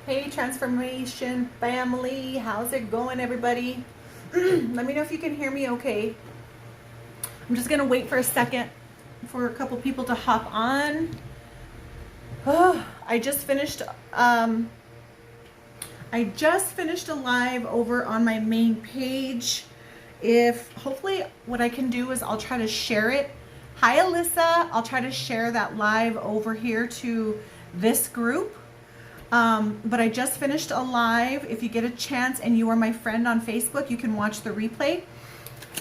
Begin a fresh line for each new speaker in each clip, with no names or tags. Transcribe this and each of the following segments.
Hey, transformation family, how's it going, everybody? Let me know if you can hear me okay. I'm just gonna wait for a second for a couple people to hop on. I just finished a live over on my main page. If hopefully what I can do is I'll try to share it. Hi Alyssa, I'll try to share that live over here to this group. But I just finished a live. If you get a chance and you are my friend on Facebook, you can watch the replay.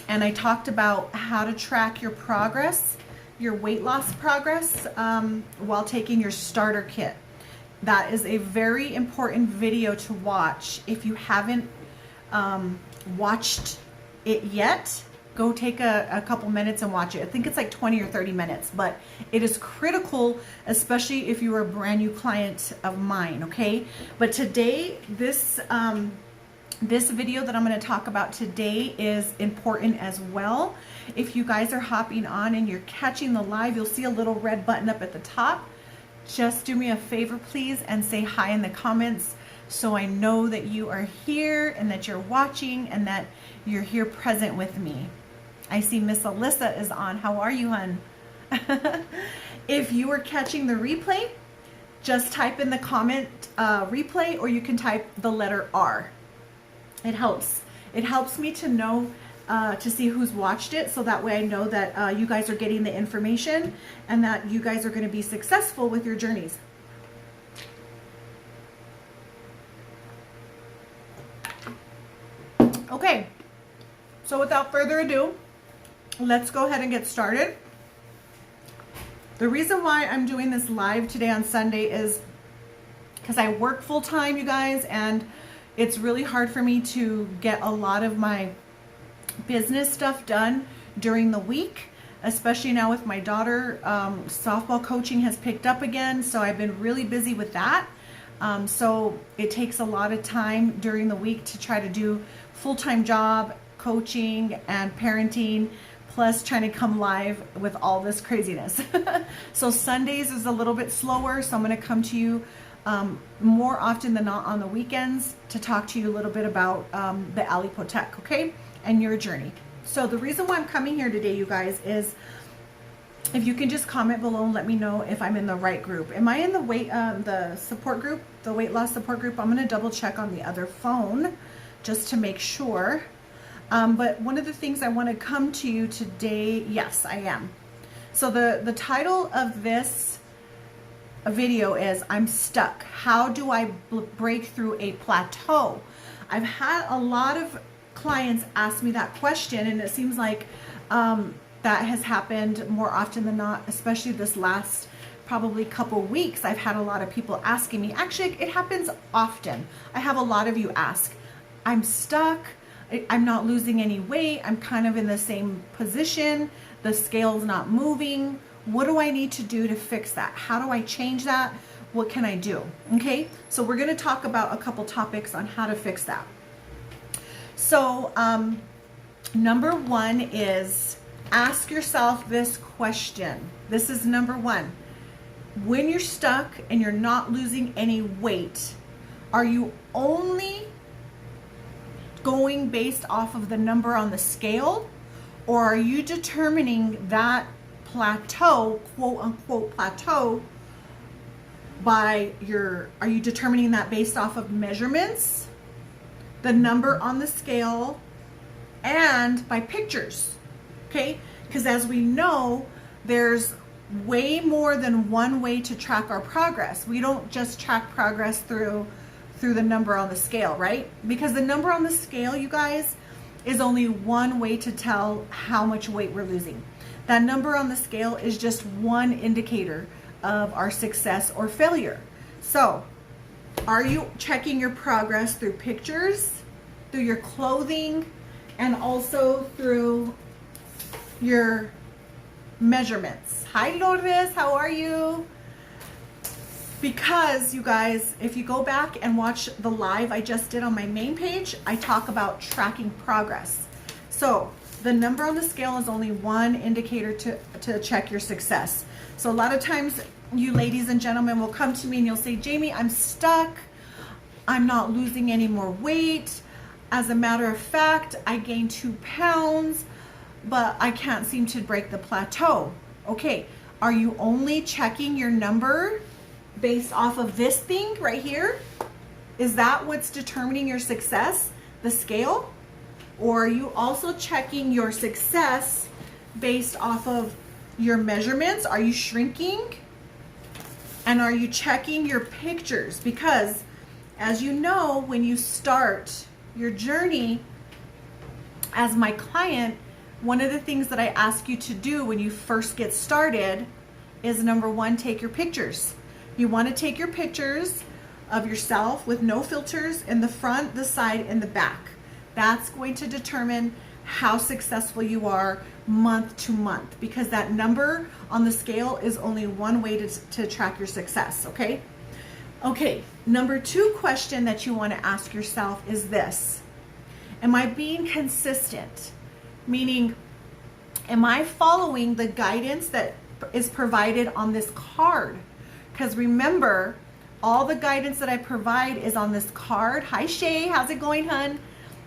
And I talked about how to track your progress, your weight loss progress, while taking your starter kit. That is a very important video to watch. If you haven't watched it yet, go take a couple minutes and watch it. I think it's like 20 or 30 minutes, but it is critical, especially if you're a brand new client of mine, okay? But today, this video that I'm gonna talk about today is important as well. If you guys are hopping on and you're catching the live, you'll see a little red button up at the top. Just do me a favor, please, and say hi in the comments so I know that you are here and that you're watching and that you're here present with me. I see Miss Alyssa is on. How are you, hun? If you are catching the replay, just type in the comment replay, or you can type the letter R. It helps. It helps me to know, to see who's watched it, so that way I know that you guys are getting the information and that you guys are going to be successful with your journeys. Okay, so without further ado, let's go ahead and get started. The reason why I'm doing this live today on Sunday is because I work full time, you guys, and it's really hard for me to get a lot of my business stuff done during the week, especially now with my daughter. Softball coaching has picked up again, so I've been really busy with that. So it takes a lot of time during the week to try to do full-time job, coaching, and parenting, plus trying to come live with all this craziness. So Sundays is a little bit slower, so I'm going to come to you more often than not on the weekends to talk to you a little bit about the Alipotec, okay, and your journey. So the reason why I'm coming here today, you guys, is if you can just comment below and let me know if I'm in the right group. Am I in the the support group, the weight loss support group? I'm going to double check on the other phone just to make sure. But one of the things I want to come to you today, yes, I am. So the title of this video is I'm Stuck. How do I break through a plateau? I've had a lot of clients ask me that question, and it seems like that has happened more often than not, especially this last probably couple weeks. I've had a lot of people asking me. Actually, it happens often. I have a lot of you ask, I'm stuck. I'm not losing any weight. I'm kind of in the same position. The scale's not moving. What do I need to do to fix that? How do I change that? What can I do? Okay, so we're going to talk about a couple topics on how to fix that. So number one is ask yourself this question. This is number one. When you're stuck and you're not losing any weight, are you only going based off of the number on the scale, or are you determining that plateau, quote unquote plateau, by are you determining that based off of measurements, the number on the scale, and by pictures? Okay, because as we know, there's way more than one way to track our progress. We don't just track progress through the number on the scale, right? Because the number on the scale, you guys, is only one way to tell how much weight we're losing. That number on the scale is just one indicator of our success or failure. So, are you checking your progress through pictures, through your clothing, and also through your measurements? Hi Lourdes, how are you? Because you guys, if you go back and watch the live I just did on my main page, I talk about tracking progress. So the number on the scale is only one indicator to check your success. So a lot of times you ladies and gentlemen will come to me and you'll say, Jamie, I'm stuck. I'm not losing any more weight. As a matter of fact, I gained 2 pounds, but I can't seem to break the plateau. Okay, are you only checking your number based off of this thing right here? Is that what's determining your success, the scale? Or are you also checking your success based off of your measurements? Are you shrinking? And are you checking your pictures? Because as you know, when you start your journey as my client, one of the things that I ask you to do when you first get started is, number one, take your pictures. You want to take your pictures of yourself with no filters in the front, the side, and the back. That's going to determine how successful you are month to month, because that number on the scale is only one way to track your success, okay? Okay, number 2 question that you want to ask yourself is this. Am I being consistent? Meaning, am I following the guidance that is provided on this card? Because remember, all the guidance that I provide is on this card. Hi Shay, how's it going, hun?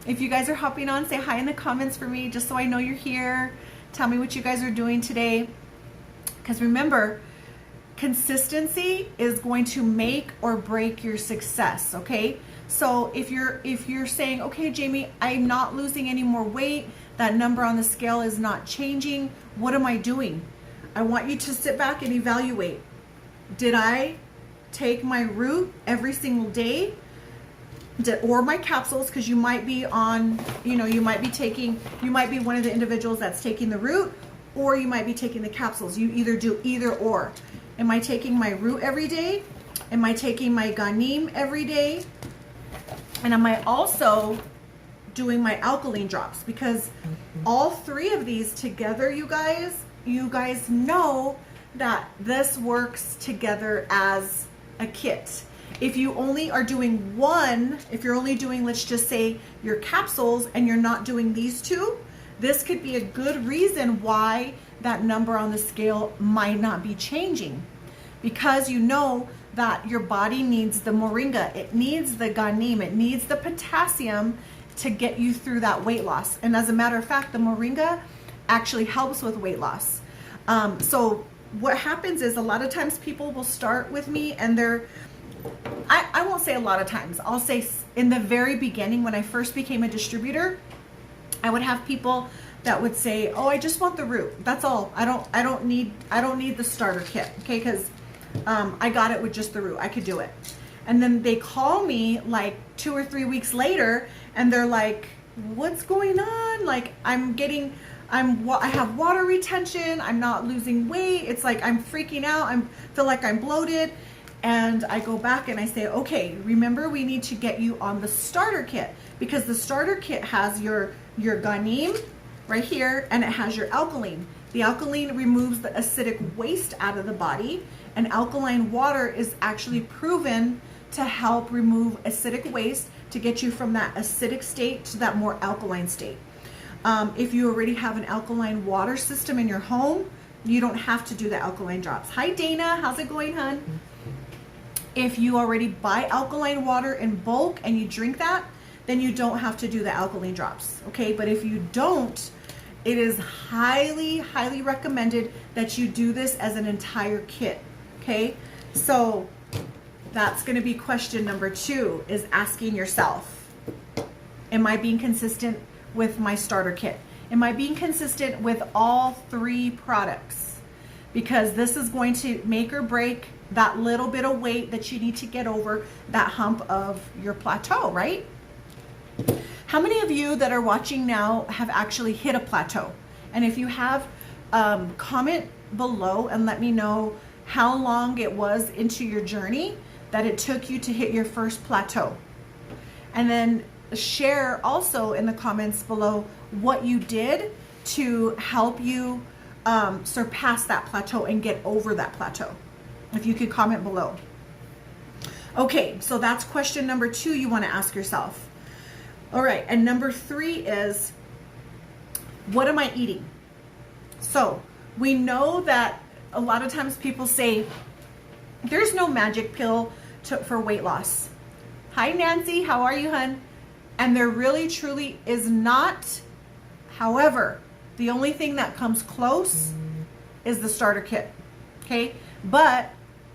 If you guys are hopping on, say hi in the comments for me, just so I know you're here. Tell me what you guys are doing today. Because remember, consistency is going to make or break your success, okay? So if you're saying, okay, Jamie, I'm not losing any more weight, that number on the scale is not changing, what am I doing? I want you to sit back and evaluate. Did I take my root every single day? Or my capsules, because you might be on, you might be one of the individuals that's taking the root, or you might be taking the capsules. You either do either or. Am I taking my root every day? Am I taking my ganim every day? And am I also doing my alkaline drops? Because all 3 of these together, you guys know that this works together as a kit. If you only are doing one, if you're only doing, let's just say, your capsules, and you're not doing these 2, this could be a good reason why that number on the scale might not be changing. Because you know that your body needs the moringa, it needs the ganim, it needs the potassium to get you through that weight loss. And as a matter of fact, the moringa actually helps with weight loss. So what happens is, a lot of times people will start with me and I won't say a lot of times, I'll say in the very beginning, when I first became a distributor, I would have people that would say, oh, I just want the root, that's all. I don't need the starter kit, okay? Because I got it with just the root, I could do it. And then they call me like 2 or 3 weeks later and they're like, what's going on? Like, I have water retention, I'm not losing weight, it's like I'm freaking out, I feel like I'm bloated. And I go back and I say, okay, remember, we need to get you on the starter kit, because the starter kit has your ganim right here, and it has your alkaline. The alkaline removes the acidic waste out of the body, and alkaline water is actually proven to help remove acidic waste, to get you from that acidic state to that more alkaline state. If you already have an alkaline water system in your home, you don't have to do the alkaline drops. Hi Dana, how's it going, hun? If you already buy alkaline water in bulk and you drink that, then you don't have to do the alkaline drops, okay? But if you don't, it is highly, highly recommended that you do this as an entire kit, okay? So that's gonna be question number 2, is asking yourself, am I being consistent with my starter kit? Am I being consistent with all 3 products? Because this is going to make or break that little bit of weight that you need to get over that hump of your plateau, right? How many of you that are watching now have actually hit a plateau? And if you have, comment below and let me know how long it was into your journey that it took you to hit your first plateau. And then share also in the comments below what you did to help you surpass that plateau and get over that plateau. If you could comment below. Okay, so that's question number 2 you want to ask yourself. All right, and number 3 is, what am I eating? So we know that a lot of times people say, there's no magic pill for weight loss. Hi, Nancy. How are you, hun? And there really, truly is not. However, the only thing that comes close is the starter kit. Okay. But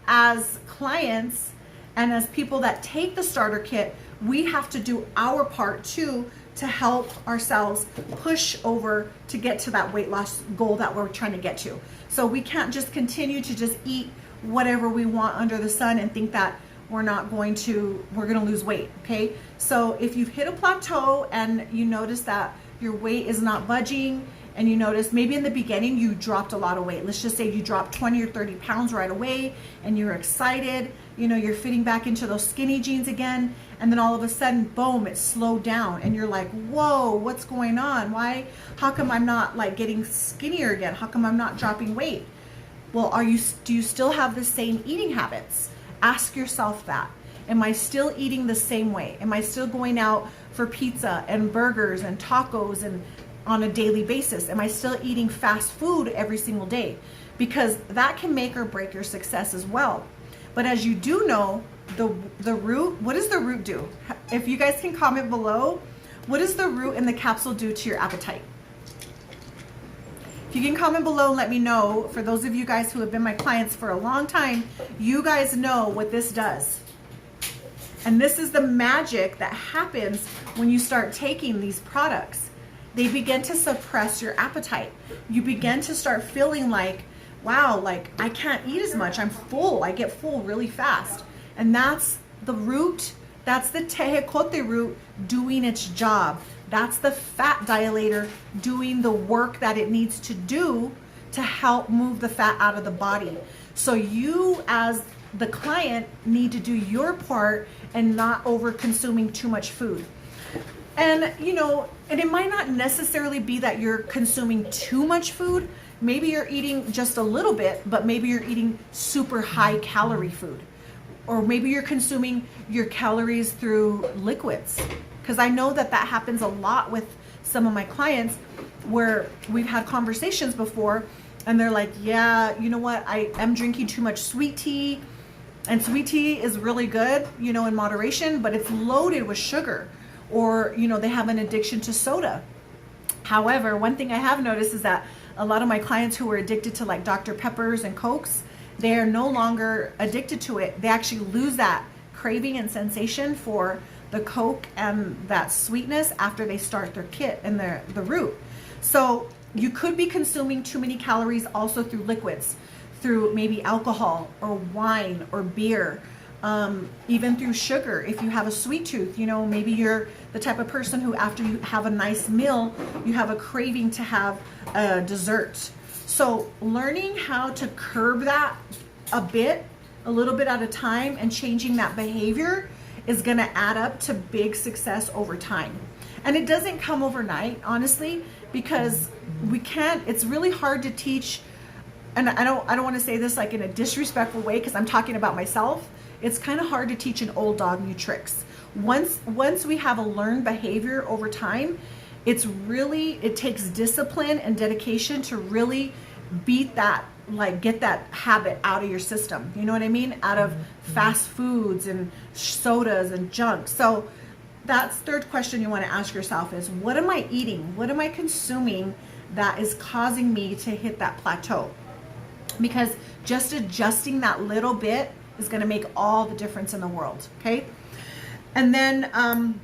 as clients and as people that take the starter kit, we have to do our part too to help ourselves push over to get to that weight loss goal that we're trying to get to. So we can't just continue to just eat whatever we want under the sun and think that we're going to lose weight. Okay. So if you've hit a plateau and you notice that your weight is not budging, and you notice maybe in the beginning you dropped a lot of weight. Let's just say you dropped 20 or 30 pounds right away and you're excited, you're fitting back into those skinny jeans again, and then all of a sudden, boom, it slowed down and you're like, whoa, what's going on? How come I'm not like getting skinnier again? How come I'm not dropping weight? Well, do you still have the same eating habits? Ask yourself that. Am I still eating the same way? Am I still going out for pizza and burgers and tacos and on a daily basis? Am I still eating fast food every single day? Because that can make or break your success as well. But as you do know, the root, what does the root do? If you guys can comment below, what does the root and the capsule do to your appetite? If you can comment below and let me know, for those of you guys who have been my clients for a long time, you guys know what this does. And this is the magic that happens when you start taking these products. They begin to suppress your appetite. You begin to start feeling like, wow, like I can't eat as much. I'm full. I get full really fast. And that's the root. That's the tejocote root doing its job. That's the fat dilator doing the work that it needs to do to help move the fat out of the body. So you as the client need to do your part and not over consuming too much food. And and it might not necessarily be that you're consuming too much food. Maybe you're eating just a little bit, but maybe you're eating super high calorie food. Or maybe you're consuming your calories through liquids. Because I know that happens a lot with some of my clients where we've had conversations before and they're like, yeah, you know what? I am drinking too much sweet tea. And sweet tea is really good, in moderation, but it's loaded with sugar. Or, they have an addiction to soda. However, one thing I have noticed is that a lot of my clients who are addicted to like Dr. Peppers and Cokes, they are no longer addicted to it. They actually lose that craving and sensation for the Coke and that sweetness after they start their kit and the root. So you could be consuming too many calories also through liquids, through maybe alcohol or wine or beer. Even through sugar. If you have a sweet tooth, maybe you're the type of person who after you have a nice meal, you have a craving to have a dessert. So learning how to curb that a little bit at a time and changing that behavior is going to add up to big success over time. And it doesn't come overnight, honestly, because it's really hard to teach. And I don't want to say this like in a disrespectful way because I'm talking about myself. It's kind of hard to teach an old dog new tricks. Once we have a learned behavior over time, it takes discipline and dedication to really beat that, like get that habit out of your system. You know what I mean? Out of fast foods and sodas and junk. So that's third question you want to ask yourself is, what am I eating? What am I consuming that is causing me to hit that plateau? Because just adjusting that little bit is going to make all the difference in the world. Okay. And then,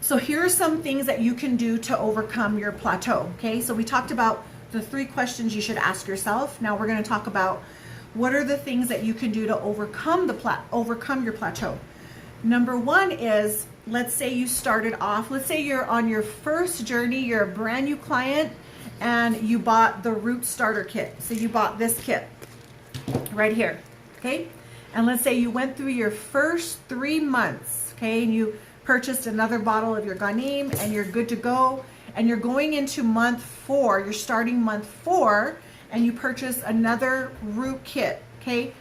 so here are some things that you can do to overcome your plateau. Okay. So we talked about the 3 questions you should ask yourself. Now we're going to talk about what are the things that you can do to overcome your plateau. Number 1 is, let's say you started off, let's say you're on your first journey, you're a brand new client and you bought the root starter kit. So you bought this kit right here. Okay. And let's say you went through your first 3 months, okay, and you purchased another bottle of your Ganim and you're good to go, and you're going into month 4, you're starting month 4, and you purchase another root kit, okay?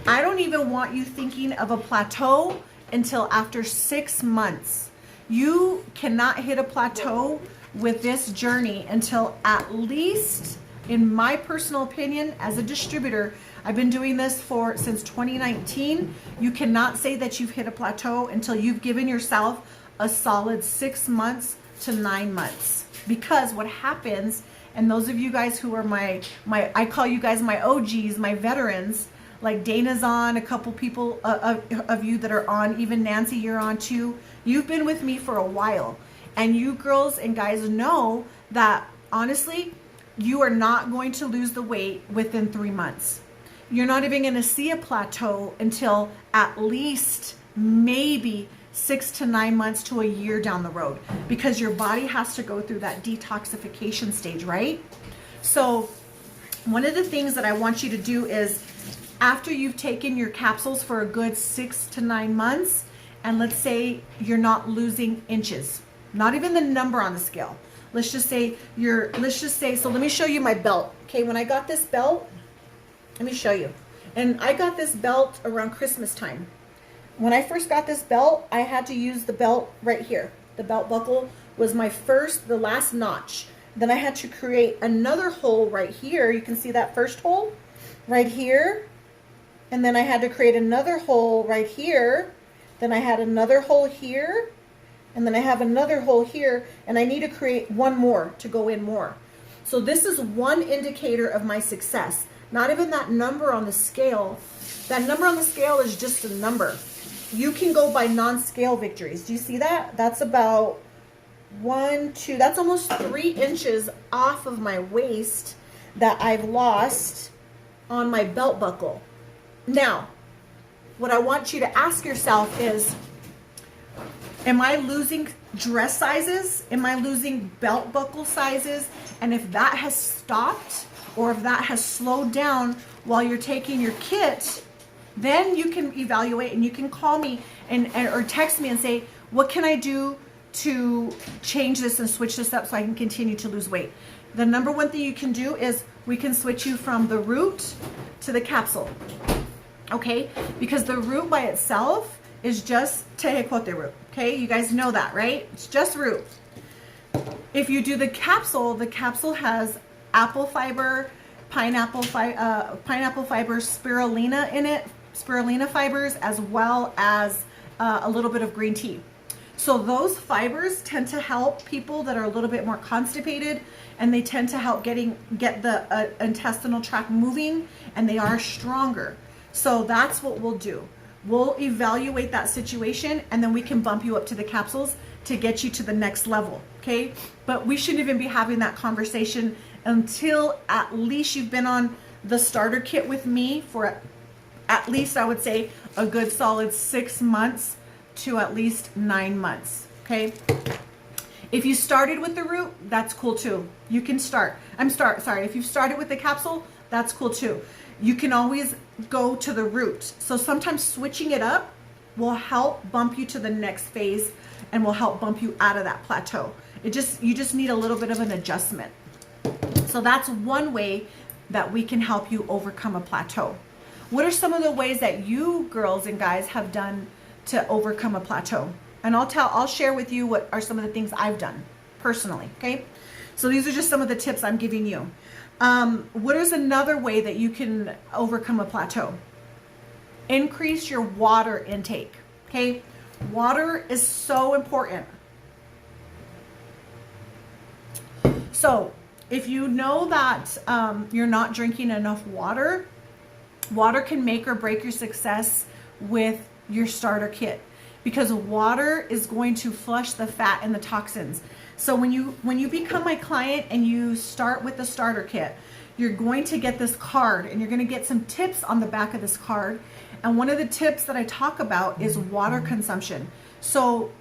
I don't even want you thinking of a plateau until after 6 months. You cannot hit a plateau with this journey until at least, in my personal opinion, as a distributor, I've been doing this since 2019. You cannot say that you've hit a plateau until you've given yourself a solid 6 months to 9 months. Because what happens, and those of you guys who are I call you guys my OGs, my veterans, like Dana's on, a couple people of you that are on, even Nancy, you're on too. You've been with me for a while. And you girls and guys know that honestly, you are not going to lose the weight within 3 months. You're not even going to see a plateau until at least maybe 6 to 9 months to a year down the road, because your body has to go through that detoxification stage, right? So one of the things that I want you to do is, after you've taken your capsules for a good 6 to 9 months, and let's say you're not losing inches, not even the number on the scale. Let's just say, so let me show you my belt. Okay, when I got this belt, let me show you. And I got this belt around Christmas time. When I first got this belt, I had to use the belt right here. The belt buckle was the last notch. Then I had to create another hole right here. You can see that first hole right here. And then I had to create another hole right here. Then I had another hole here. And then I have another hole here. And I need to create one more to go in more. So this is one indicator of my success. Not even that number on the scale. That number on the scale is just a number. You can go by non-scale victories. Do you see that? That's about 1, 2, that's almost 3 inches off of my waist that I've lost on my belt buckle. Now, what I want you to ask yourself is, am I losing dress sizes? Am I losing belt buckle sizes? And if that has stopped, or if that has slowed down while you're taking your kit, then you can evaluate, and you can call me or text me and say, what can I do to change this and switch this up so I can continue to lose weight? The number one thing you can do is we can switch you from the root to the capsule. Okay? Because the root by itself is just Tejocote root. Okay? You guys know that, right? It's just root. If you do the capsule has apple fiber, pineapple fiber, spirulina in it, spirulina fibers, as well as a little bit of green tea. So those fibers tend to help people that are a little bit more constipated, and they tend to help get the intestinal tract moving, and they are stronger. So that's what we'll do. We'll evaluate that situation, and then we can bump you up to the capsules to get you to the next level, okay? But we shouldn't even be having that conversation until at least you've been on the starter kit with me for at least, I would say, a good solid 6 months to at least 9 months, okay? If you started with the root, that's cool too. You can start. If you've started with the capsule, that's cool too. You can always go to the root. So sometimes switching it up will help bump you to the next phase and will help bump you out of that plateau. You just need a little bit of an adjustment. So that's one way that we can help you overcome a plateau. What are some of the ways that you girls and guys have done to overcome a plateau? And I'll share with you what are some of the things I've done personally, okay? So these are just some of the tips I'm giving you. What is another way that you can overcome a plateau? Increase your water intake, okay? Water is so important. So if you know that you're not drinking enough water, water can make or break your success with your starter kit, because water is going to flush the fat and the toxins. So when you become my client and you start with the starter kit, you're going to get this card, and you're going to get some tips on the back of this card. And one of the tips that I talk about is water consumption. So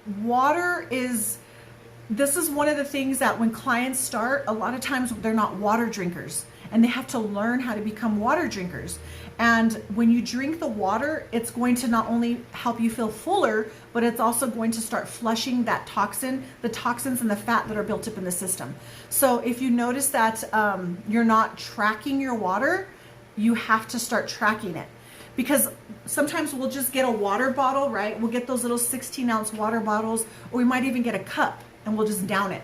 this is one of the things that when clients start, a lot of times they're not water drinkers, and they have to learn how to become water drinkers. And when you drink the water, it's going to not only help you feel fuller, but it's also going to start flushing that the toxins and the fat that are built up in the system. So if you notice that you're not tracking your water, you have to start tracking it. Because sometimes we'll just get a water bottle, right? We'll get those little 16-ounce water bottles, or we might even get a cup and we'll just down it.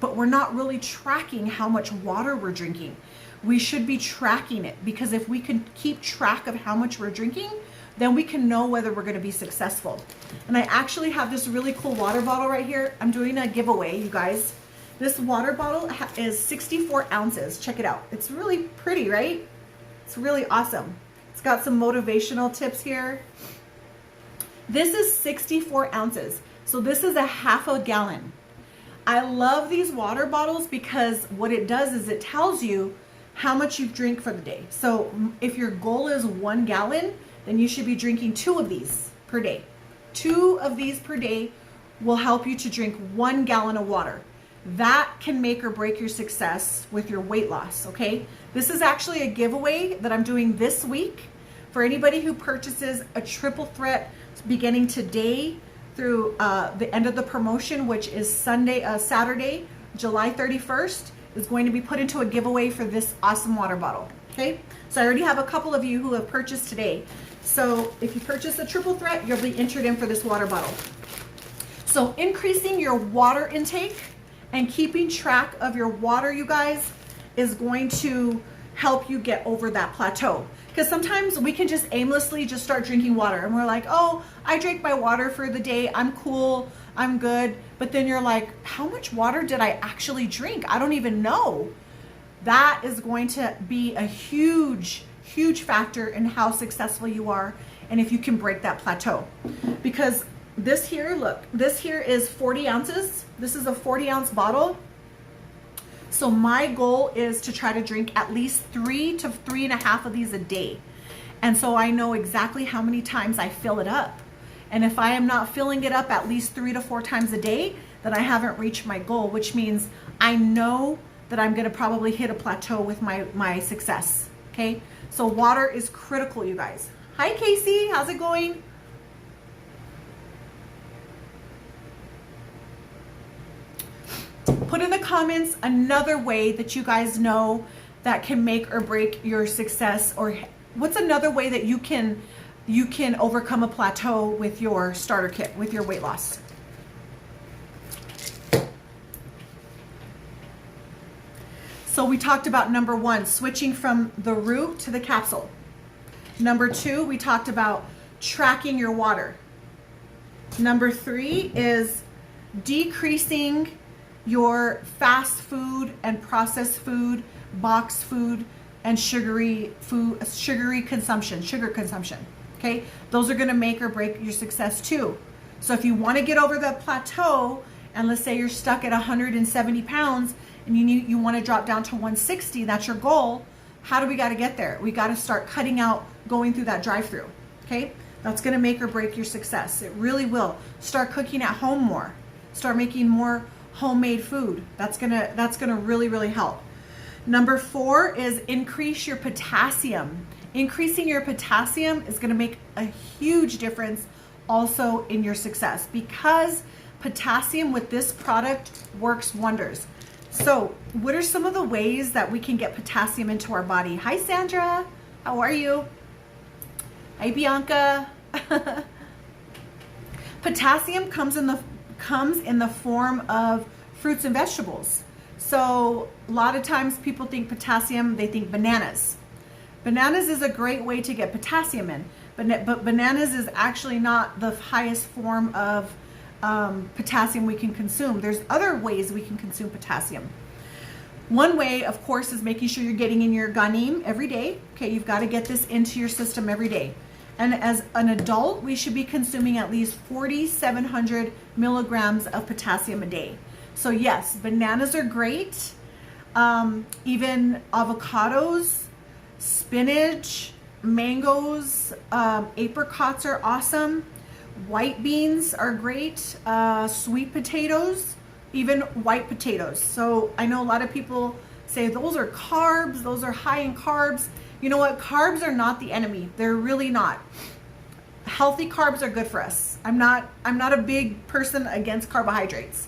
But we're not really tracking how much water we're drinking. we should be tracking it, because if we can keep track of how much we're drinking, then we can know whether we're going to be successful. And I actually have this really cool water bottle right here. I'm doing a giveaway, you guys. This water bottle is 64 ounces. Check it out. It's really pretty, right? It's really awesome. It's got some motivational tips here. This is 64 ounces. So this is a half a gallon. I love these water bottles because what it does is it tells you how much you drink for the day. So if your goal is 1 gallon, then you should be drinking 2 of these per day. 2 of these per day will help you to drink 1 gallon of water. That can make or break your success with your weight loss, okay? This is actually a giveaway that I'm doing this week for anybody who purchases a triple threat beginning today through the end of the promotion, which is Saturday, July 31st, is going to be put into a giveaway for this awesome water bottle, okay? So I already have a couple of you who have purchased today. So if you purchase a triple threat, you'll be entered in for this water bottle. So increasing your water intake and keeping track of your water, you guys, is going to help you get over that plateau. Because sometimes we can just aimlessly just start drinking water and we're like, oh, I drank my water for the day, I'm cool, I'm good. But then you're like, how much water did I actually drink? I don't even know. That is going to be a huge, huge factor in how successful you are and if you can break that plateau. Because this here, look, this here is 40 ounces. This is a 40-ounce bottle. So my goal is to try to drink at least 3 to 3.5 of these a day. And so I know exactly how many times I fill it up. And if I am not filling it up at least 3 to 4 times a day, then I haven't reached my goal, which means I know that I'm going to probably hit a plateau with my success. Okay. So water is critical, you guys. Hi, Casey. How's it going? Put in the comments another way that you guys know that can make or break your success, or what's another way that you can overcome a plateau with your starter kit, with your weight loss. So we talked about number 1, switching from the root to the capsule. Number 2, we talked about tracking your water. Number 3 is decreasing your fast food and processed food, boxed food, and sugary consumption, sugar consumption. Okay, those are going to make or break your success too. So if you want to get over the plateau, and let's say you're stuck at 170 pounds and you want to drop down to 160, that's your goal. How do we got to get there? We got to start cutting out going through that drive-through. Okay, that's going to make or break your success. It really will. Start cooking at home more. Start making more homemade food. That's gonna really, really help. Number 4 is increase your potassium. Increasing your potassium is gonna make a huge difference also in your success, because potassium with this product works wonders. So what are some of the ways that we can get potassium into our body? Hi, Sandra. How are you? Hi, Bianca. Potassium comes in the form of fruits and vegetables. So a lot of times people think potassium, they think bananas. Bananas is a great way to get potassium in, but bananas is actually not the highest form of potassium we can consume. There's other ways we can consume potassium. One way, of course, is making sure you're getting in your ganim every day. Okay, you've got to get this into your system every day. And as an adult, we should be consuming at least 4,700 milligrams of potassium a day. So yes, bananas are great. Even avocados, spinach, mangoes, apricots are awesome. White beans are great. Sweet potatoes, even white potatoes. So I know a lot of people say those are carbs, those are high in carbs. You know what? Carbs are not the enemy. They're really not. Healthy carbs are good for us. I'm not a big person against carbohydrates.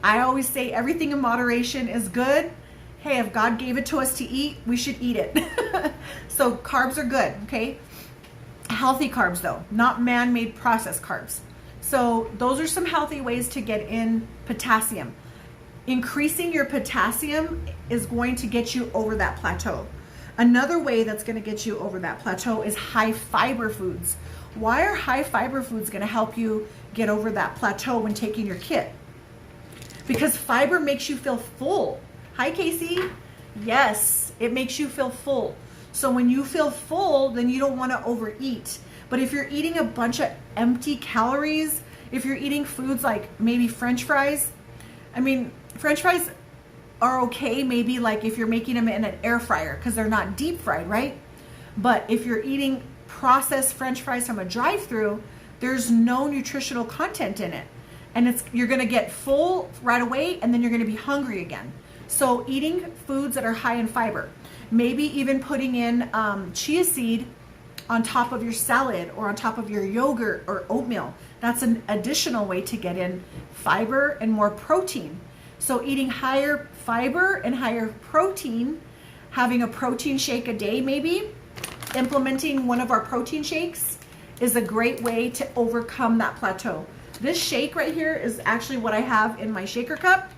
I always say everything in moderation is good. Hey, if God gave it to us to eat, we should eat it. So carbs are good, okay? Healthy carbs though, not man-made processed carbs. So those are some healthy ways to get in potassium. Increasing your potassium is going to get you over that plateau. Another way that's going to get you over that plateau is high fiber foods. Why are high fiber foods going to help you get over that plateau when taking your kit? Because fiber makes you feel full. Hi, Casey. Yes, it makes you feel full. So when you feel full, then you don't want to overeat. But if you're eating a bunch of empty calories, if you're eating foods like maybe French fries, I mean, French fries are okay, maybe like if you're making them in an air fryer because they're not deep fried, right? But if you're eating processed French fries from a drive-through, there's no nutritional content in it. And you're gonna get full right away and then you're gonna be hungry again. So eating foods that are high in fiber, maybe even putting in chia seed on top of your salad or on top of your yogurt or oatmeal. That's an additional way to get in fiber and more protein. So eating higher fiber and higher protein, having a protein shake a day maybe, implementing one of our protein shakes is a great way to overcome that plateau. This shake right here is actually what I have in my shaker cup.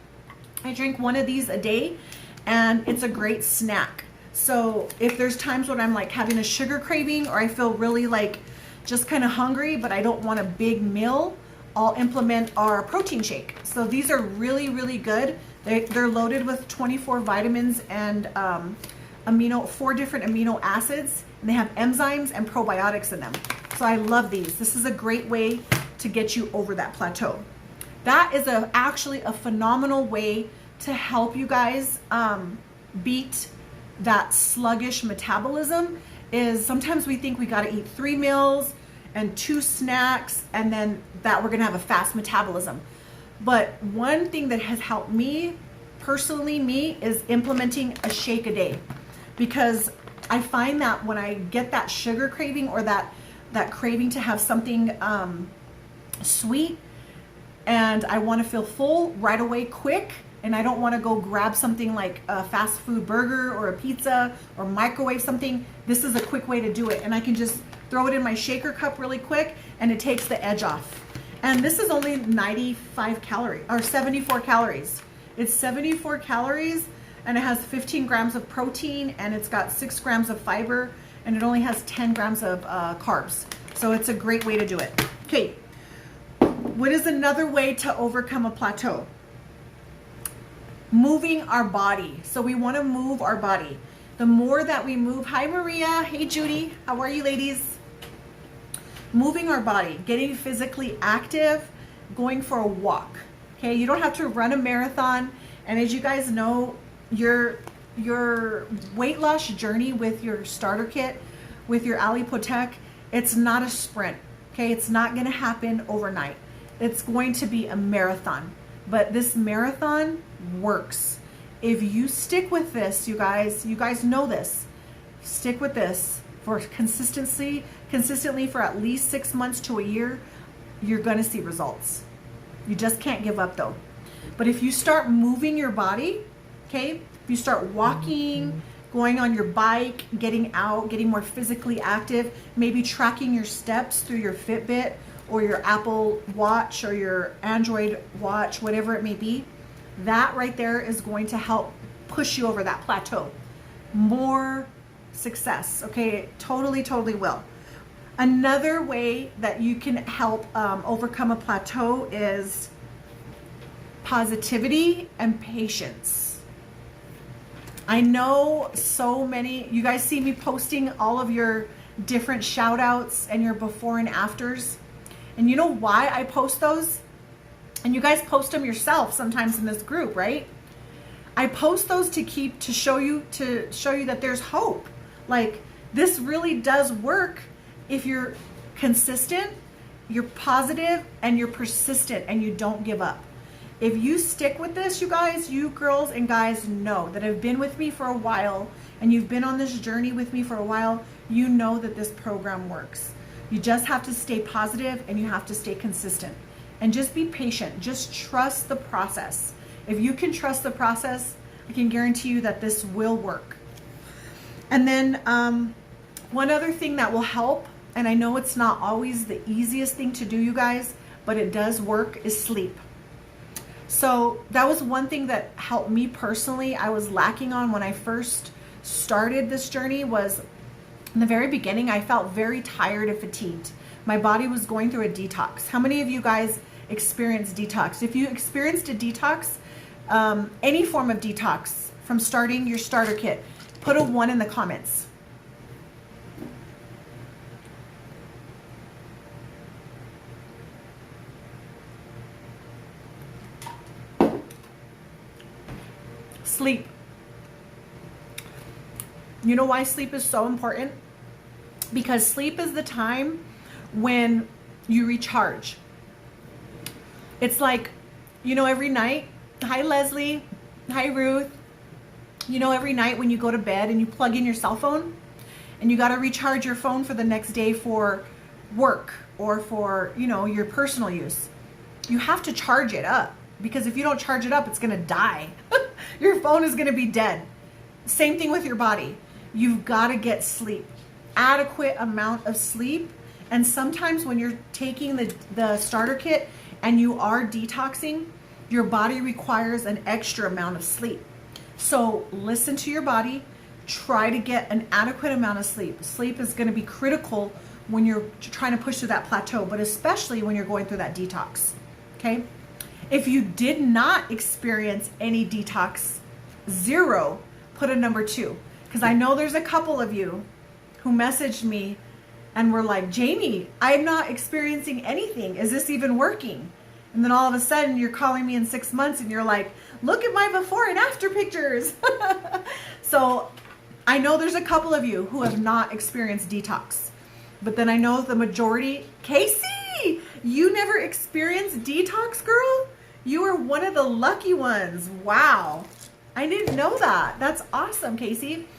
I drink one of these a day and it's a great snack. So if there's times when I'm like having a sugar craving or I feel really like just kind of hungry but I don't want a big meal, I'll implement our protein shake. So these are really, really good. They're loaded with 24 vitamins and 4 different amino acids, and they have enzymes and probiotics in them. So I love these. This is a great way to get you over that plateau. That is actually a phenomenal way to help you guys beat that sluggish metabolism. Is sometimes we think we got to eat 3 meals and 2 snacks and then that we're gonna have a fast metabolism. But one thing that has helped me personally, is implementing a shake a day, because I find that when I get that sugar craving or that craving to have something sweet and I want to feel full right away quick, and I don't want to go grab something like a fast food burger or a pizza or microwave something, this is a quick way to do it. And I can just throw it in my shaker cup really quick and it takes the edge off. And this is only 95 calories or 74 calories. It's 74 calories and it has 15 grams of protein and it's got 6 grams of fiber and it only has 10 grams of carbs. So it's a great way to do it. Okay, what is another way to overcome a plateau? Moving our body. So we want to move our body. The more that we move, hi Maria, hey Judy, how are you ladies? Moving our body, getting physically active, going for a walk. Okay, you don't have to run a marathon. And as you guys know, your weight loss journey with your starter kit, with your Alipotec, it's not a sprint. Okay, it's not going to happen overnight. It's going to be a marathon. But this marathon works. If you stick with this, you guys know this. Stick with this for consistently for at least 6 months to a year, you're going to see results. You just can't give up though. But if you start moving your body, okay, if you start walking, going on your bike, getting out, getting more physically active, maybe tracking your steps through your Fitbit or your Apple Watch or your Android Watch, whatever it may be, that right there is going to help push you over that plateau. More success, okay? It totally will. Another way that you can help overcome a plateau is positivity and patience. I know so many, you guys see me posting all of your different shout outs and your before and afters. And you know why I post those? And you guys post them yourself sometimes in this group, right? I post those to show you that there's hope. Like, this really does work if you're consistent, you're positive, and you're persistent and you don't give up. If you stick with this, you guys, you girls and guys know that have been with me for a while and you've been on this journey with me for a while, you know that this program works. You just have to stay positive and you have to stay consistent. And just be patient. Just trust the process. If you can trust the process, I can guarantee you that this will work. And then one other thing that will help, and I know it's not always the easiest thing to do, you guys, but it does work, is sleep. So that was one thing that helped me personally. I was lacking on when I first started this journey was in the very beginning, I felt very tired and fatigued. My body was going through a detox. How many of you guys experienced detox? If you experienced a detox, any form of detox from starting your starter kit, put a 1 in the comments. Sleep. You know why sleep is so important? Because sleep is the time when you recharge. It's like, you know, every night, hi Leslie, hi Ruth, you know, every night when you go to bed and you plug in your cell phone and you got to recharge your phone for the next day for work or for, you know, your personal use. You have to charge it up, because if you don't charge it up, it's going to die. Your phone is going to be dead. Same thing with your body. You've got to get sleep, adequate amount of sleep. And sometimes when you're taking the starter kit and you are detoxing, your body requires an extra amount of sleep. So listen to your body, try to get an adequate amount of sleep. Sleep is going to be critical when you're trying to push through that plateau, but especially when you're going through that detox. Okay? If you did not experience any detox, 0, put a number 2. Because I know there's a couple of you who messaged me and were like, Jamie, I'm not experiencing anything. Is this even working? And then all of a sudden you're calling me in 6 months and you're like, look at my before and after pictures. So I know there's a couple of you who have not experienced detox. But then I know the majority, Casey, you never experienced detox, girl? You are one of the lucky ones. Wow. I didn't know that. That's awesome, Casey.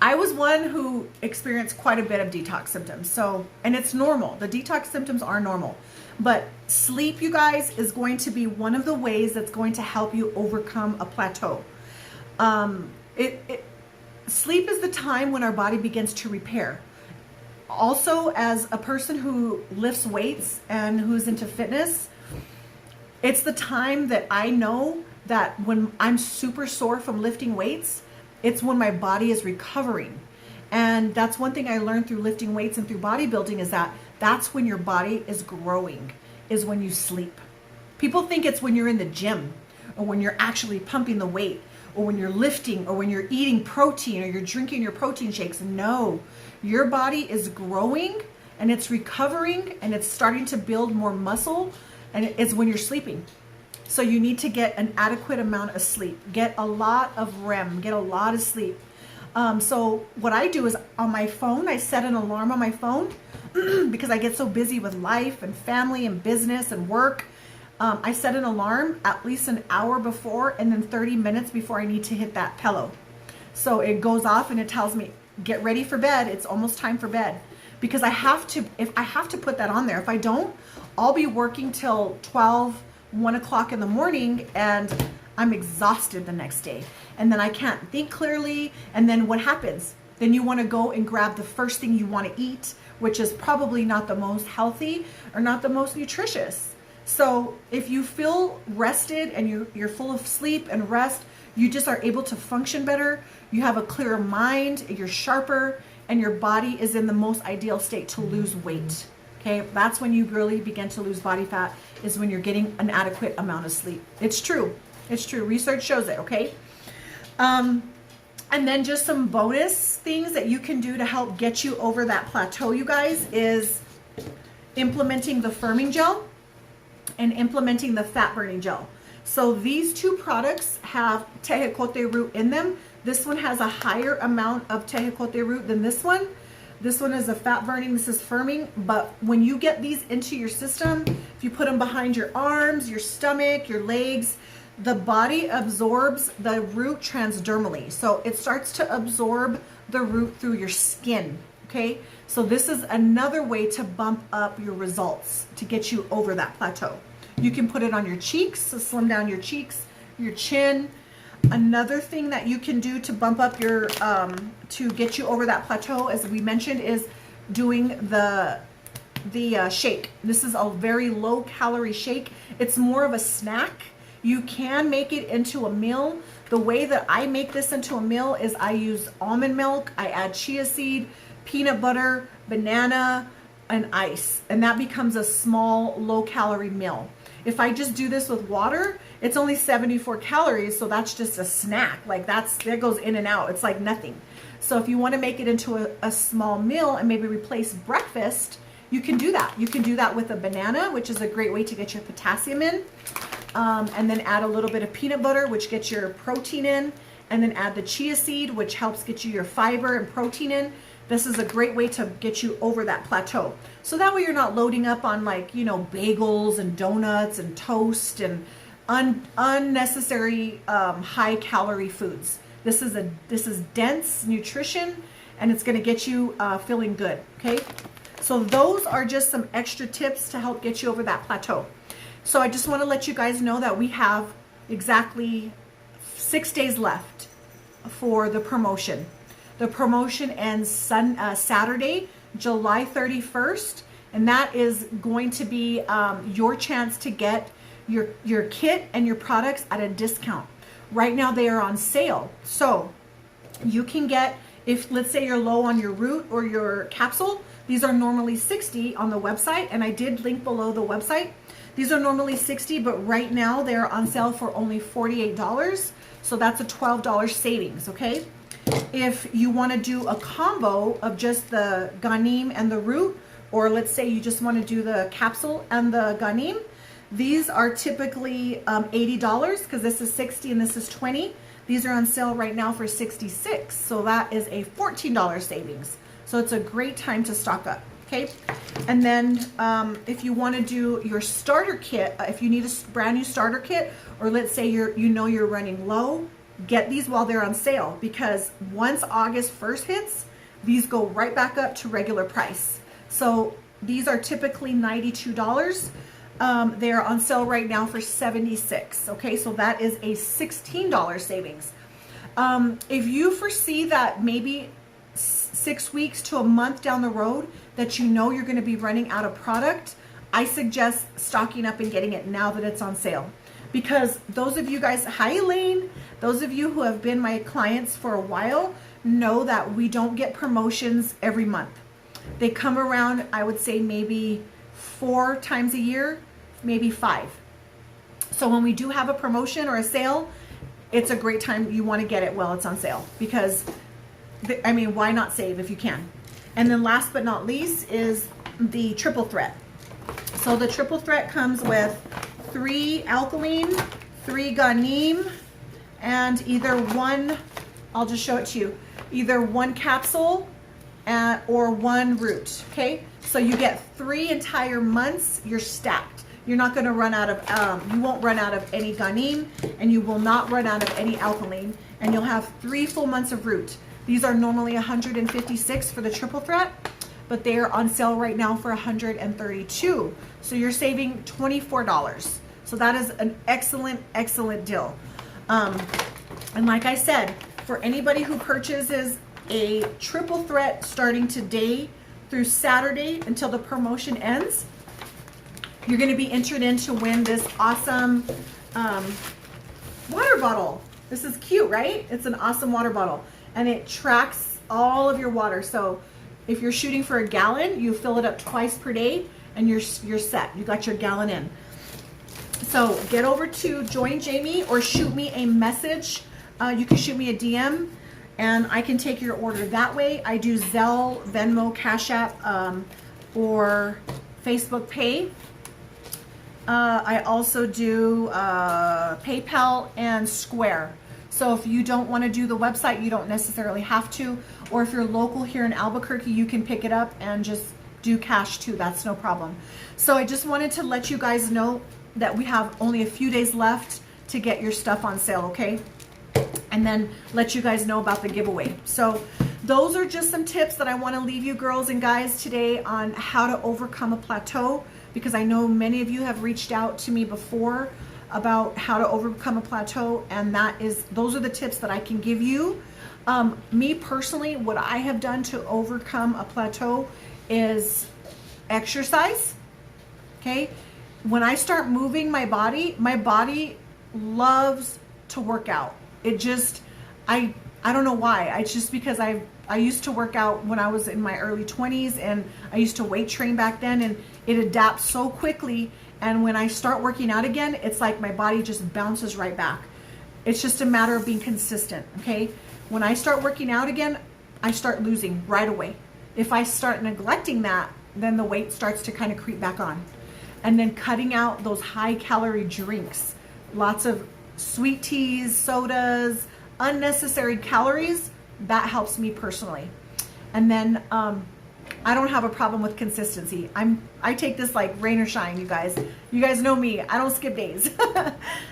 I was one who experienced quite a bit of detox symptoms. So, and it's normal. The detox symptoms are normal. But sleep, you guys, is going to be one of the ways that's going to help you overcome a plateau. Sleep is the time when our body begins to repair. Also, as a person who lifts weights and who's into fitness, it's the time that I know that when I'm super sore from lifting weights, it's when my body is recovering. And that's one thing I learned through lifting weights and through bodybuilding, is that that's when your body is growing, is when you sleep. People think it's when you're in the gym or when you're actually pumping the weight or when you're lifting or when you're eating protein or you're drinking your protein shakes. No, your body is growing and it's recovering and it's starting to build more muscle, and it's when you're sleeping. So you need to get an adequate amount of sleep. Get a lot of REM, get a lot of sleep. So what I do is on my phone, I set an alarm on my phone because I get so busy with life and family and business and work. I set an alarm at least an hour before and then 30 minutes before I need to hit that pillow. So it goes off and it tells me, get ready for bed. It's almost time for bed. Because I have to put that on there. If I don't, I'll be working till 12, 1 o'clock in the morning and I'm exhausted the next day. And then I can't think clearly. And then what happens? Then you want to go and grab the first thing you want to eat, which is probably not the most healthy or not the most nutritious. So if you feel rested and you're full of sleep and rest, you just are able to function better. You have a clearer mind, you're sharper, and your body is in the most ideal state to lose weight. Okay, that's when you really begin to lose body fat, is when you're getting an adequate amount of sleep. It's true. It's true. Research shows it, okay? And then just some bonus things that you can do to help get you over that plateau, you guys, is implementing the firming gel and implementing the fat burning gel. So these two products have tejocote root in them. This one has a higher amount of tejocote root than this one. This one is a fat burning, this is firming. But when you get these into your system, if you put them behind your arms, your stomach, your legs, the body absorbs the root transdermally. So it starts to absorb the root through your skin, okay? So this is another way to bump up your results, to get you over that plateau. You can put it on your cheeks, to slim down your cheeks, your chin. Another thing that you can do to bump up your, to get you over that plateau, as we mentioned, is doing the shake. This is a very low calorie shake. It's more of a snack. You can make it into a meal. The way that I make this into a meal is I use almond milk, I add chia seed, peanut butter, banana, and ice, and that becomes a small low-calorie meal. If I just do this with water, it's only 74 calories, so that's just a snack. Like that goes in and out. It's like nothing. So if you want to make it into a small meal and maybe replace breakfast, you can do that. You can do that with a banana, which is a great way to get your potassium in, and then add a little bit of peanut butter, which gets your protein in, and then add the chia seed, which helps get you your fiber and protein in. This is a great way to get you over that plateau. So that way you're not loading up on, like, you know, bagels and donuts and toast and unnecessary high calorie foods. This is dense nutrition, and it's going to get you feeling good. Okay, so those are just some extra tips to help get you over that plateau. So I just want to let you guys know that we have exactly 6 days left for the promotion. The promotion ends Saturday, July 31st, and that is going to be your chance to get your kit and your products at a discount. Right now they are on sale, so you can get, if let's say you're low on your root or your capsule, these are normally $60 on the website, and I did link below the website. These are normally $60, but right now they're on sale for only $48, so that's a $12 savings. Okay, if you want to do a combo of just the ganim and the root, or let's say you just want to do the capsule and the ganim, these are typically $80 because this is $60 and this is $20. These are on sale right now for $66, so that is a $14 savings. So it's a great time to stock up. Okay, and then if you want to do your starter kit, if you need a brand new starter kit, or let's say you're running low, get these while they're on sale, because once August 1st hits, these go right back up to regular price. So these are typically $92. They are on sale right now for $76. Okay, so that is a $16 savings. If you foresee that maybe 6 weeks to a month down the road that you know you're going to be running out of product, I suggest stocking up and getting it now that it's on sale. Because those of you guys, hi Elaine, those of you who have been my clients for a while know that we don't get promotions every month. They come around, I would say maybe 4 times a year, maybe 5. So when we do have a promotion or a sale, it's a great time. You want to get it while it's on sale, because I mean, why not save if you can? And then last but not least is the triple threat. So the triple threat comes with 3 alkaline, 3 ganim, and either one, I'll just show it to you, either 1 capsule or 1 root. Okay, so you get 3 entire months. You're stacked. You're not going to run out of, you won't run out of any ganim, and you will not run out of any alkaline, and you'll have 3 full months of root. These are normally $156 for the triple threat, but they are on sale right now for $132. So you're saving $24. So that is an excellent, excellent deal. And like I said, for anybody who purchases a triple threat starting today through Saturday until the promotion ends, you're going to be entered in to win this awesome water bottle. This is cute, right? It's an awesome water bottle, and it tracks all of your water. So if you're shooting for a gallon, you fill it up twice per day, and you're set. You got your gallon in. So get over to Join Jamie or shoot me a message. You can shoot me a DM, and I can take your order that way. I do Zelle, Venmo, Cash App, or Facebook Pay. I also do PayPal and Square. So if you don't want to do the website, you don't necessarily have to. Or if you're local here in Albuquerque, you can pick it up and just do cash too. That's no problem. So I just wanted to let you guys know that we have only a few days left to get your stuff on sale, okay? And then let you guys know about the giveaway. So those are just some tips that I want to leave you girls and guys today on how to overcome a plateau, because I know many of you have reached out to me before about how to overcome a plateau, and those are the tips that I can give you. Me personally, what I have done to overcome a plateau is exercise. Okay, when I start moving my body loves to work out. It just, I don't know why. It's just because I used to work out when I was in my early 20s, and I used to weight train back then, and it adapts so quickly. And when I start working out again, it's like my body just bounces right back. It's just a matter of being consistent, okay? When I start working out again, I start losing right away. If I start neglecting that, then the weight starts to kind of creep back on. And then cutting out those high calorie drinks, lots of sweet teas, sodas, unnecessary calories, that helps me personally. And then I don't have a problem with consistency. I take this like rain or shine, you guys. You guys know me. I don't skip days.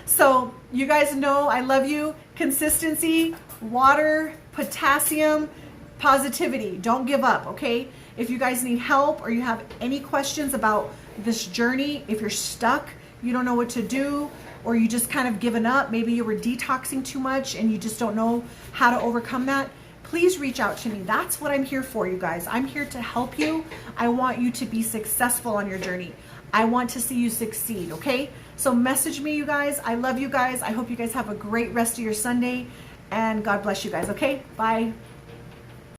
So you guys know I love you. Consistency, water, potassium, positivity. Don't give up, okay? If you guys need help or you have any questions about this journey, if you're stuck, you don't know what to do, or you just kind of given up, maybe you were detoxing too much and you just don't know how to overcome that, please reach out to me. That's what I'm here for, you guys. I'm here to help you. I want you to be successful on your journey. I want to see you succeed, okay? So message me, you guys. I love you guys. I hope you guys have a great rest of your Sunday, and God bless you guys, okay? Bye.